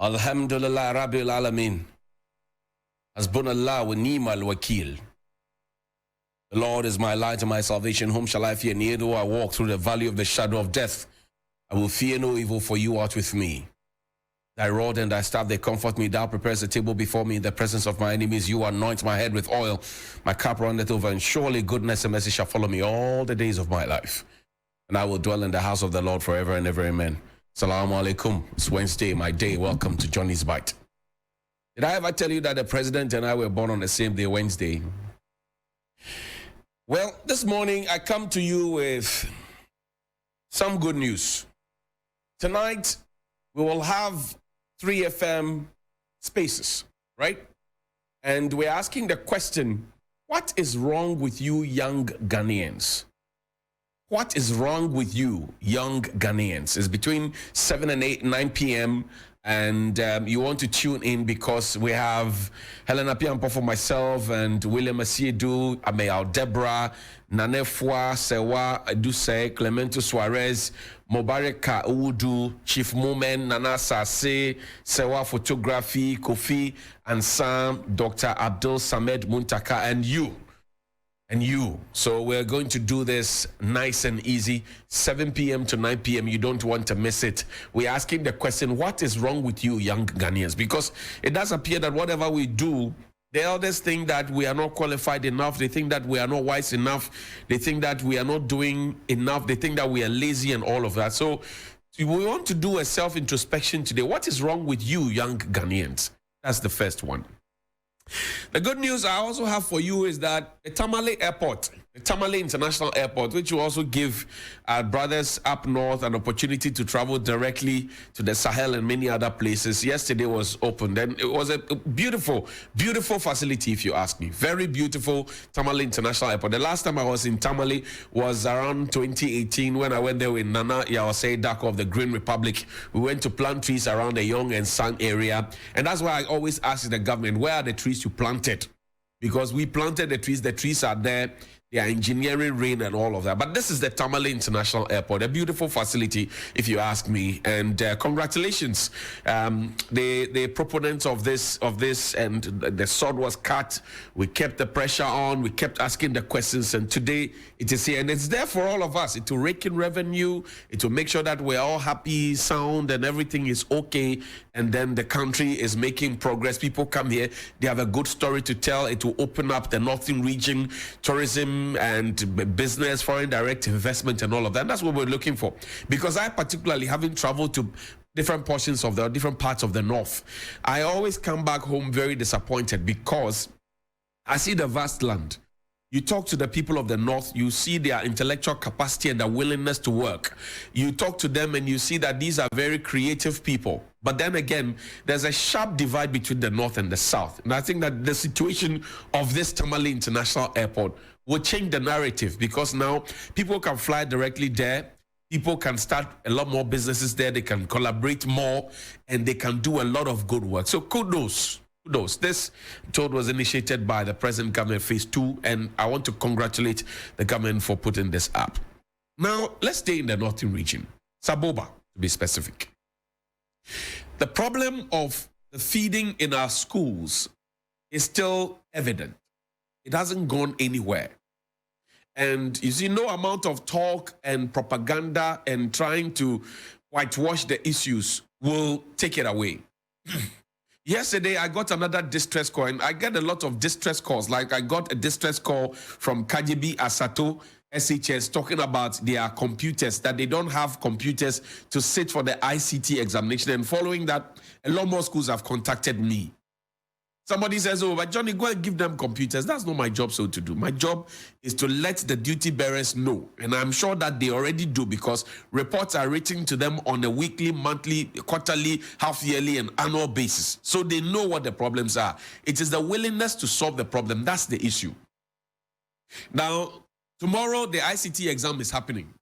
Alhamdulillah Rabbil Alameen. Hasbunallah wa ni'mal wakil. The Lord is my light and my salvation. Whom shall I fear? Neither do I walk through the valley of the shadow of death. I will fear no evil, for you art with me. Thy rod and thy staff, they comfort me. Thou preparest a table before me in the presence of my enemies. You anoint my head with oil. My cup runneth over, and surely goodness and mercy shall follow me all the days of my life. And I will dwell in the house of the Lord forever and ever. Amen. Assalamu alaikum. It's Wednesday, my day. Welcome to Johnny's Bite. Did I ever tell you that the president and I were born on the same day, Wednesday? Well, this morning I come to you with some good news. Tonight we will have 3FM spaces, right? And we're asking the question, what is wrong with you young Ghanaians? What is wrong with you, young Ghanaians? It's between 7 and 9 p.m. And you want to tune in because we have Helena Piampo for myself and William Asiedu, Amayal Deborah, Nanefwa, Sewa, Aduse, Clemento Suarez, Mobareka Udu, Chief Momen, Nana Sase, Sewa Photography, Kofi, and Sam, Dr. Abdul Samed Muntaka, and you. So we're going to do this nice and easy, 7 p.m. to 9 p.m. You don't want to miss it. We're asking the question, what is wrong with you, young Ghanaians? Because it does appear that whatever we do, the elders think that we are not qualified enough. They think that we are not wise enough. They think that we are not doing enough. They think that we are lazy and all of that. So we want to do a self-introspection today. What is wrong with you, young Ghanaians? That's the first one. The good news I also have for you is that the Tamale Airport, the Tamale International Airport, which will also give our brothers up north an opportunity to travel directly to the Sahel and many other places, yesterday was opened. And it was a beautiful, beautiful facility, if you ask me. Very beautiful Tamale International Airport. The last time I was in Tamale was around 2018 when I went there with Nana Yawase Dako of the Green Republic. We went to plant trees around the Young and Sang area. And that's why I always ask the government, where are the trees you planted? Because we planted the trees are there. They are engineering rain and all of that. But this is the Tamale International Airport, a beautiful facility, if you ask me. And congratulations, the proponents of this, and the sword was cut. We kept the pressure on. We kept asking the questions, and today it is here, and it's there for all of us. It will rake in revenue. It will make sure that we're all happy, sound, and everything is okay. And then the country is making progress. People come here. They have a good story to tell. It will open up the northern region, tourism, and business, foreign direct investment, and all of that. And that's what we're looking for. Because I particularly, having traveled to different portions of different parts of the north, I always come back home very disappointed because I see the vast land. You talk to the people of the north, you see their intellectual capacity and their willingness to work. You talk to them and you see that these are very creative people. But then again, there's a sharp divide between the north and the south. And I think that the situation of this Tamale International Airport will change the narrative, because now people can fly directly there. People can start a lot more businesses there. They can collaborate more, and they can do a lot of good work. So kudos. This told was initiated by the present government, phase 2, and I want to congratulate the government for putting this up. Now, let's stay in the northern region, Saboba to be specific. The problem of the feeding in our schools is still evident. It hasn't gone anywhere. And you see, no amount of talk and propaganda and trying to whitewash the issues will take it away. Yesterday, I got another distress call, and I get a lot of distress calls. Like I got a distress call from Kajibi Asato SHS talking about their computers, that they don't have computers to sit for the ICT examination. And following that, a lot more schools have contacted me. Somebody says, oh, but Johnny, go and give them computers. That's not my job so to do. My job is to let the duty bearers know. And I'm sure that they already do, because reports are written to them on a weekly, monthly, quarterly, half-yearly, and annual basis. So they know what the problems are. It is the willingness to solve the problem. That's the issue. Now, tomorrow, the ICT exam is happening.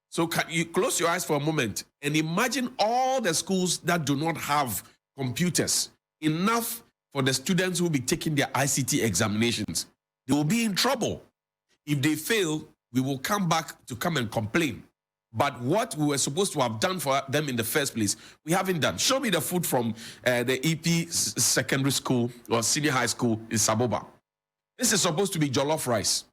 So can you close your eyes for a moment and imagine all the schools that do not have computers, enough for the students who will be taking their ICT examinations. They will be in trouble. If they fail, we will come back to come and complain. But what we were supposed to have done for them in the first place, we haven't done. Show me the food from the EP secondary school or senior high school in Saboba. This is supposed to be jollof rice.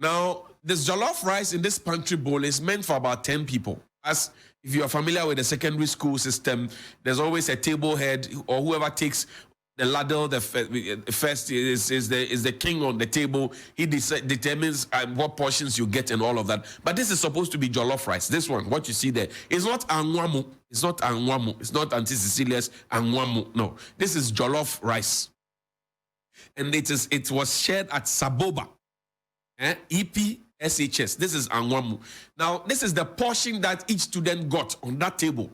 Now, this jollof rice in this pantry bowl is meant for about 10 people. As if you are familiar with the secondary school system, there's always a table head or whoever takes the ladle, the first is the king on the table. He determines what portions you get and all of that. But this is supposed to be jollof rice. This one, what you see there, is not anwamu. It's not anwamu. It's not Auntie Cecilia's anwamu. No, this is jollof rice. And it was shared at Saboba, EPSHS. This is anwamu. Now, this is the portion that each student got on that table.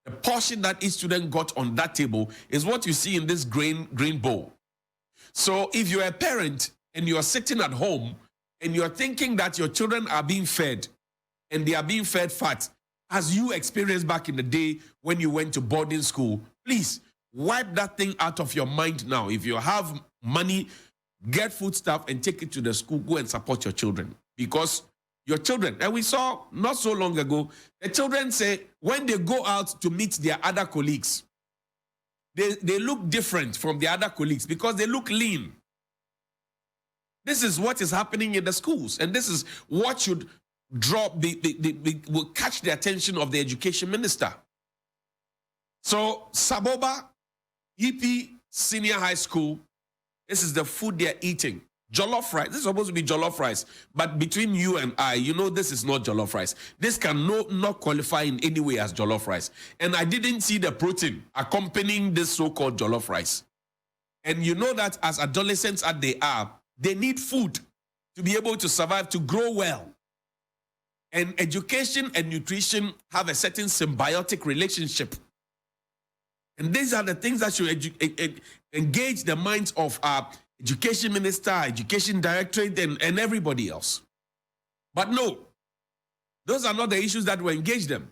The portion that each student got on that table is what you see in this green bowl. So if you're a parent and you're sitting at home and you're thinking that your children are being fed and they are being fed fat, as you experienced back in the day when you went to boarding school, please wipe that thing out of your mind now. If you have money, get food stuff and take it to the school. Go and support your children, because your children, and we saw not so long ago, the children say when they go out to meet their other colleagues, they look different from the other colleagues because they look lean. This is what is happening in the schools, and this is what should will catch the attention of the education minister. So Saboba EP Senior High School, this is the food they're eating. Jollof rice. This is supposed to be jollof rice. But between you and I, you know this is not jollof rice. This can not qualify in any way as jollof rice. And I didn't see the protein accompanying this so-called jollof rice. And you know that as adolescents as they are, they need food to be able to survive, to grow well. And education and nutrition have a certain symbiotic relationship. And these are the things that should engage the minds of our education minister, education directorate, and everybody else. But no, those are not the issues that will engage them.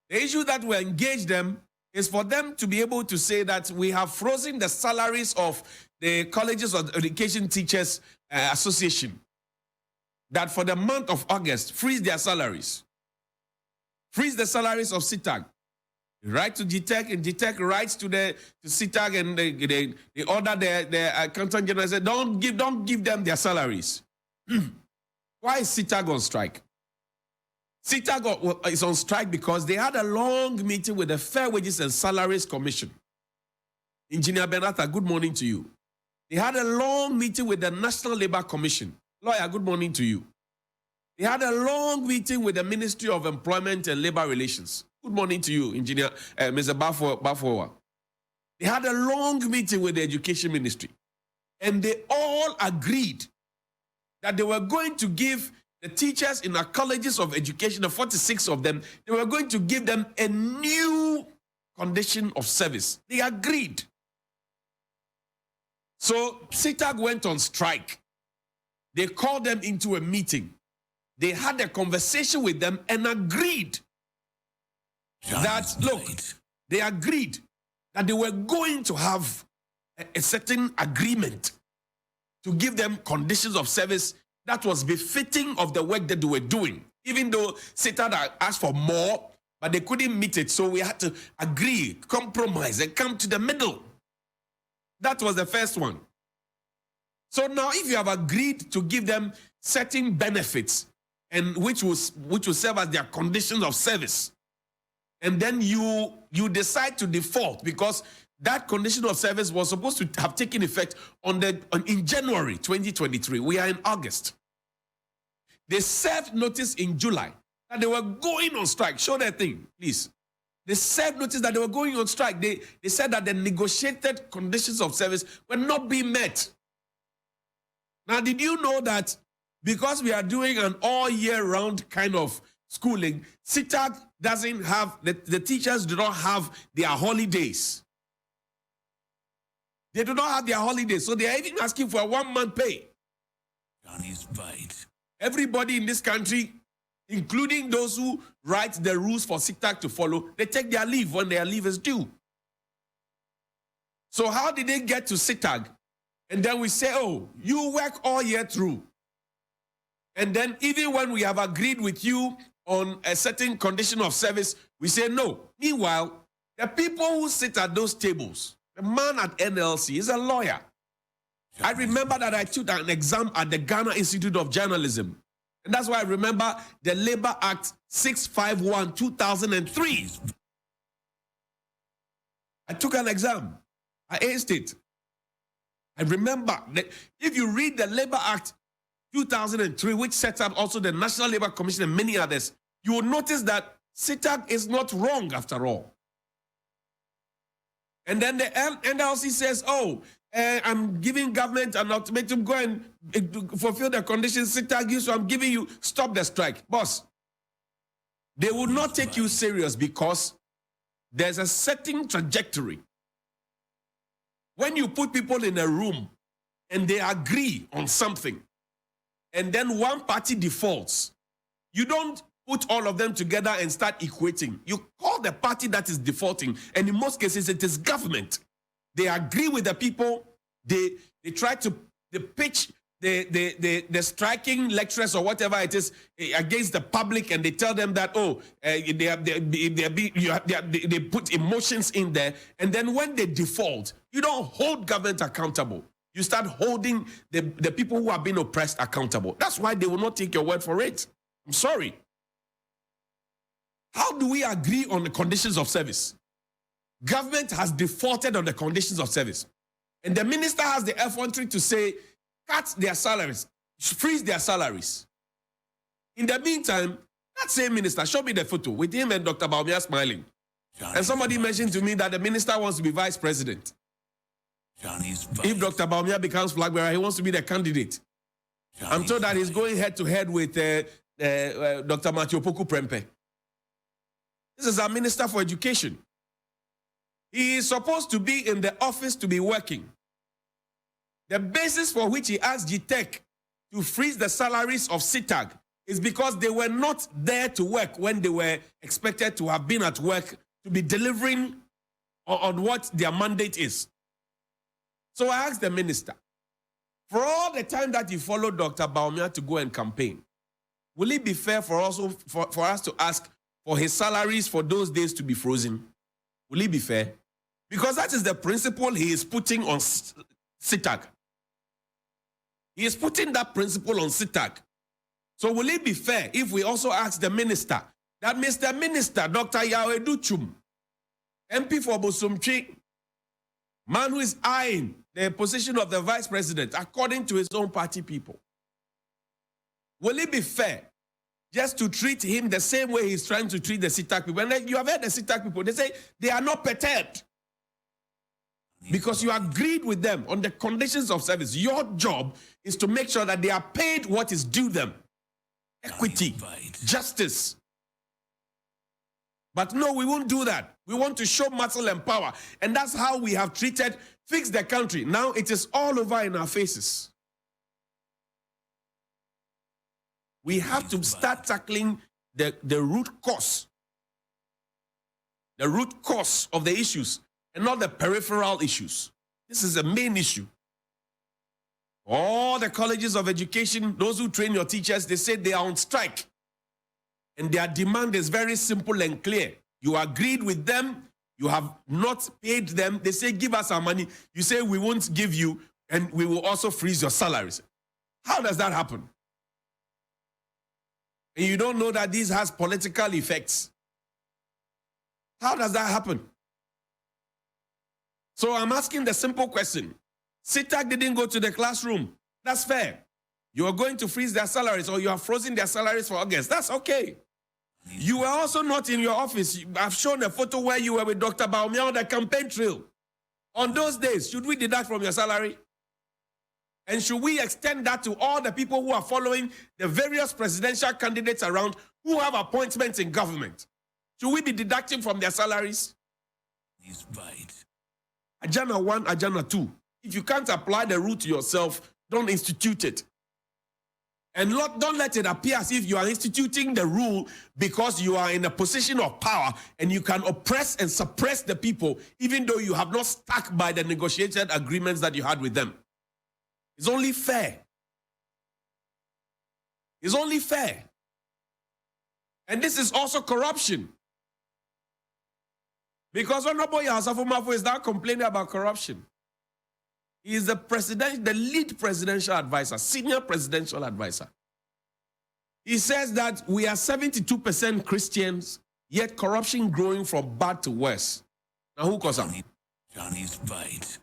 The issue that will engage them is for them to be able to say that we have frozen the salaries of the Colleges of Education Teachers Association. That for the month of August, freeze their salaries. Freeze the salaries of SITAG. Write to GTEC, and GTEC writes to SITAG, and they order the accountant general and say, don't give them their salaries. Why is SITAG on strike? SITAG is on strike because they had a long meeting with the Fair Wages and Salaries Commission. Engineer Benata, good morning to you. They had a long meeting with the National Labor Commission. Lawyer, good morning to you. They had a long meeting with the Ministry of Employment and Labor Relations. Good morning to you, Engineer Mr. Bafowa. They had a long meeting with the Education Ministry, and they all agreed that they were going to give the teachers in our colleges of education, the 46 of them, they were going to give them a new condition of service. They agreed. So SITAG went on strike. They called them into a meeting. They had a conversation with them and agreed that, look, they agreed that they were going to have a certain agreement to give them conditions of service that was befitting of the work that they were doing. Even though SITAG asked for more, but they couldn't meet it. So we had to agree, compromise, and come to the middle. That was the first one. So now if you have agreed to give them certain benefits, and which will serve as their conditions of service, and then you decide to default because that condition of service was supposed to have taken effect in January 2023. We are in August. They served notice in July that they were going on strike. Show that thing, please. They served notice that they were going on strike. They said that the negotiated conditions of service were not being met. Now, did you know that because we are doing an all-year-round kind of schooling, SITAG doesn't have, the teachers do not have their holidays. They do not have their holidays, so they are even asking for a 1-month pay. Johnnies fight. Everybody in this country, including those who write the rules for SITAG to follow, they take their leave when their leave is due. So how did they get to SITAG? And then we say, oh, you work all year through. And then even when we have agreed with you on a certain condition of service, we say no. Meanwhile, the people who sit at those tables, the man at NLC is a lawyer. I remember that I took an exam at the Ghana Institute of Journalism. And that's why I remember the Labor Act 651, 2003. I took an exam. I aced it. I remember that if you read the Labor Act 2003, which set up also the National Labor Commission and many others, you will notice that SITAG is not wrong after all. And then the NLC says, oh, I'm giving government an ultimatum, go and fulfill the conditions SITAG gives, so I'm giving you, stop the strike. Boss, they will not take you serious because there's a certain trajectory. When you put people in a room and they agree on something, and then one party defaults, you don't put all of them together and start equating. You call the party that is defaulting, and in most cases, it is government. They agree with the people. They try to pitch the striking lecturers or whatever it is against the public, and they tell them that, oh, they put emotions in there. And then when they default, you don't hold government accountable. You start holding the people who are being oppressed accountable. That's why they will not take your word for it. I'm sorry. How do we agree on the conditions of service? Government has defaulted on the conditions of service. And the minister has the effrontery to say, cut their salaries, freeze their salaries. In the meantime, that same minister, show me the photo with him and Dr. Baumia smiling. And somebody mentioned to me that the minister wants to be vice president. Johnnies. If Dr. Baumia becomes flag bearer, he wants to be the candidate. I'm told that he's going head to head with Dr. Matthew Poku Prempe. This is our Minister for Education. He is supposed to be in the office to be working. The basis for which he asked GTEC to freeze the salaries of SITAG is because they were not there to work when they were expected to have been at work to be delivering on what their mandate is. So I asked the minister, for all the time that he followed Dr. Baumia to go and campaign, will it be fair for us to ask for his salaries for those days to be frozen? Will it be fair? Because that is the principle he is putting on SITAG. He is putting that principle on SITAG. So will it be fair if we also ask the minister that Mr. Minister, Dr. Yawedu Chum, MP for Bosumchi, man who is eyeing the position of the vice president according to his own party people, will it be fair just to treat him the same way he's trying to treat the SITAG people? And you have heard the SITAG people, they say they are not perturbed because you agreed with them on the conditions of service. Your job is to make sure that they are paid what is due them. Equity, justice. But no, we won't do that. We want to show muscle and power. And that's how we have treated Fix the Country. Now it is all over in our faces. We have to start tackling the root cause. The root cause of the issues and not the peripheral issues. This is the main issue. All the colleges of education, those who train your teachers, they say they are on strike. And their demand is very simple and clear. You agreed with them. You have not paid them. They say, give us our money. You say, we won't give you, and we will also freeze your salaries. How does that happen? And you don't know that this has political effects. How does that happen? So I'm asking the simple question. SITAG didn't go to the classroom. That's fair. You are going to freeze their salaries, or you are frozen their salaries for August. That's okay. You were also not in your office. I've shown a photo where you were with Dr. Baumia on the campaign trail. On those days, should we deduct from your salary? And should we extend that to all the people who are following the various presidential candidates around who have appointments in government? Should we be deducting from their salaries? He's right. Ajana 1, Ajana 2. If you can't apply the rule to yourself, don't institute it. And don't let it appear as if you are instituting the rule because you are in a position of power and you can oppress and suppress the people even though you have not stuck by the negotiated agreements that you had with them. It's only fair. It's only fair. And this is also corruption. Because Honorable Yasafu Mafo is now complaining about corruption. He is the lead presidential advisor, senior presidential advisor. He says that we are 72% Christians, yet corruption growing from bad to worse. Now who calls him? Johnny's bite.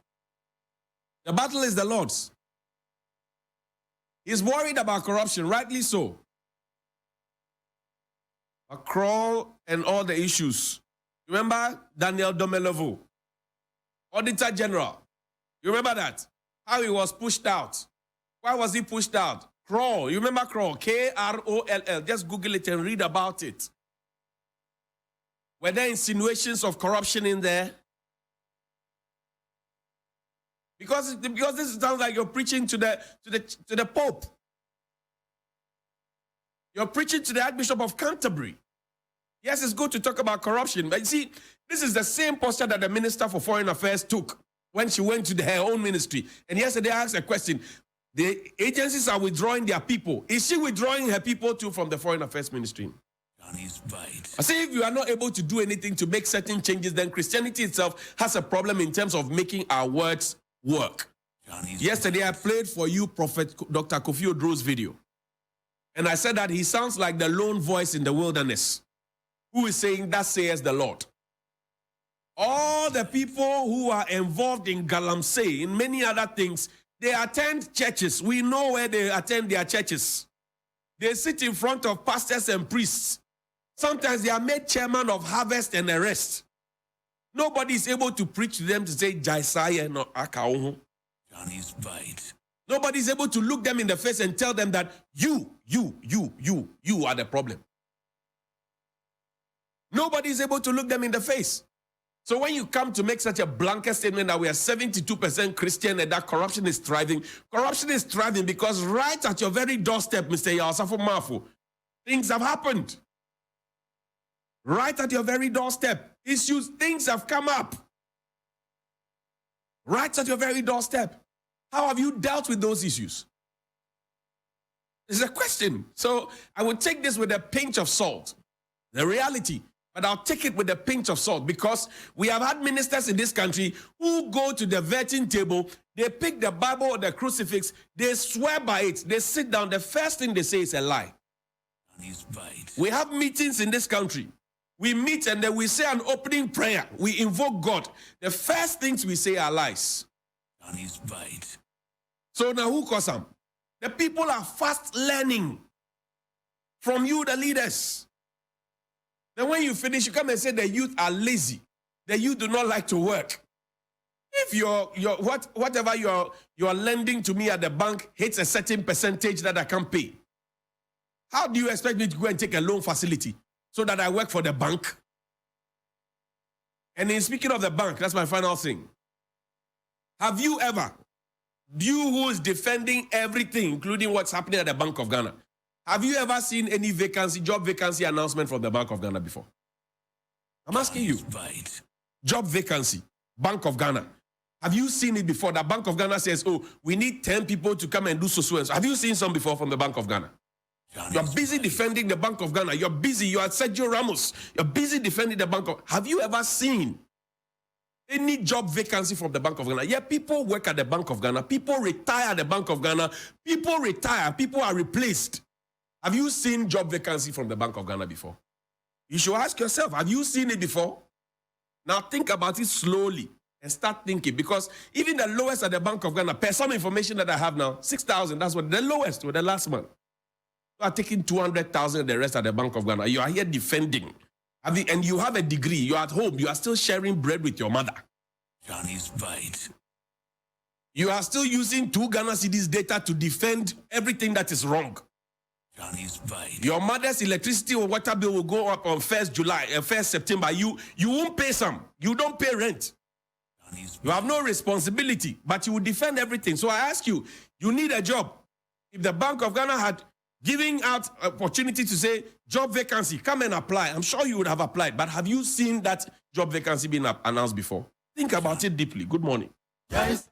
The battle is the Lord's. He's worried about corruption, rightly so. Macron and all the issues. Remember Daniel Domelovo, Auditor General. You remember that? How he was pushed out. Why was he pushed out? Kroll. You remember Kroll? K-R-O-L-L. Just Google it and read about it. Were there insinuations of corruption in there? Because this sounds like you're preaching to the Pope. You're preaching to the Archbishop of Canterbury. Yes, it's good to talk about corruption, but you see, this is the same posture that the Minister for Foreign Affairs took when she went to her own ministry. And yesterday I asked a question. The agencies are withdrawing their people. Is she withdrawing her people too from the Foreign Affairs Ministry? Johnny's bite. I say if you are not able to do anything to make certain changes, then Christianity itself has a problem in terms of making our words work. Johnny's yesterday I played for you Prophet Dr. Kofi Odro's video. And I said that he sounds like the lone voice in the wilderness who is saying, "Thus says the Lord." All the people who are involved in Galamsey, in many other things, they attend churches. We know where they attend their churches. They sit in front of pastors and priests. Sometimes they are made chairman of harvest and the rest. Nobody is able to preach to them to say, "Jaisaya no akaohu." Johnny's bite. Nobody is able to look them in the face and tell them that you are the problem. Nobody is able to look them in the face. So when you come to make such a blanket statement that we are 72% Christian and that corruption is thriving because right at your very doorstep, Mr. Yasafu Mafu, things have happened. Right at your very doorstep, things have come up. Right at your very doorstep. How have you dealt with those issues? It's a question. So I would take this with a pinch of salt. The reality. But I'll take it with a pinch of salt because we have had ministers in this country who go to the vetting table, they pick the Bible or the crucifix, they swear by it, they sit down, the first thing they say is a lie. Johnny's bite. We have meetings in this country. We meet and then we say an opening prayer. We invoke God. The first things we say are lies. Johnny's bite. So now who calls them? The people are fast learning from you, the leaders. Then when you finish, you come and say the youth are lazy. The youth do not like to work. If whatever you're lending to me at the bank hits a certain percentage that I can't pay, how do you expect me to go and take a loan facility so that I work for the bank? And in speaking of the bank, that's my final thing. Have you ever, you who is defending everything, including what's happening at the Bank of Ghana, have you ever seen any job vacancy announcement from the Bank of Ghana before? I'm asking you. Bite. Job vacancy, Bank of Ghana. Have you seen it before? The Bank of Ghana says, "Oh, we need 10 people to come and do so. Have you seen some before from the Bank of Ghana? You're busy defending the Bank of Ghana. You're busy. You are Sergio Ramos. You're busy defending the Bank of... Have you ever seen any job vacancy from the Bank of Ghana? Yeah, people work at the Bank of Ghana. People retire at the Bank of Ghana. People retire. People are replaced. Have you seen job vacancy from the Bank of Ghana before? You should ask yourself, have you seen it before? Now think about it slowly and start thinking, because even the lowest at the Bank of Ghana, per some information that I have now, 6,000, that's what the lowest for the last month. You are taking 200,000 the rest at the Bank of Ghana. You are here defending. And you have a degree. You are at home. You are still sharing bread with your mother. Johnny's bite. You are still using 2 Ghana cedis data to defend everything that is wrong. Johnny's bite. Your mother's electricity or water bill will go up on 1st July, 1st September. You won't pay some. You don't pay rent. Johnny's You have no responsibility, but you will defend everything. So I ask you, you need a job. If the Bank of Ghana had given out opportunity to say job vacancy, come and apply, I'm sure you would have applied. But have you seen that job vacancy being announced before? Think about it deeply. Good morning. Guys.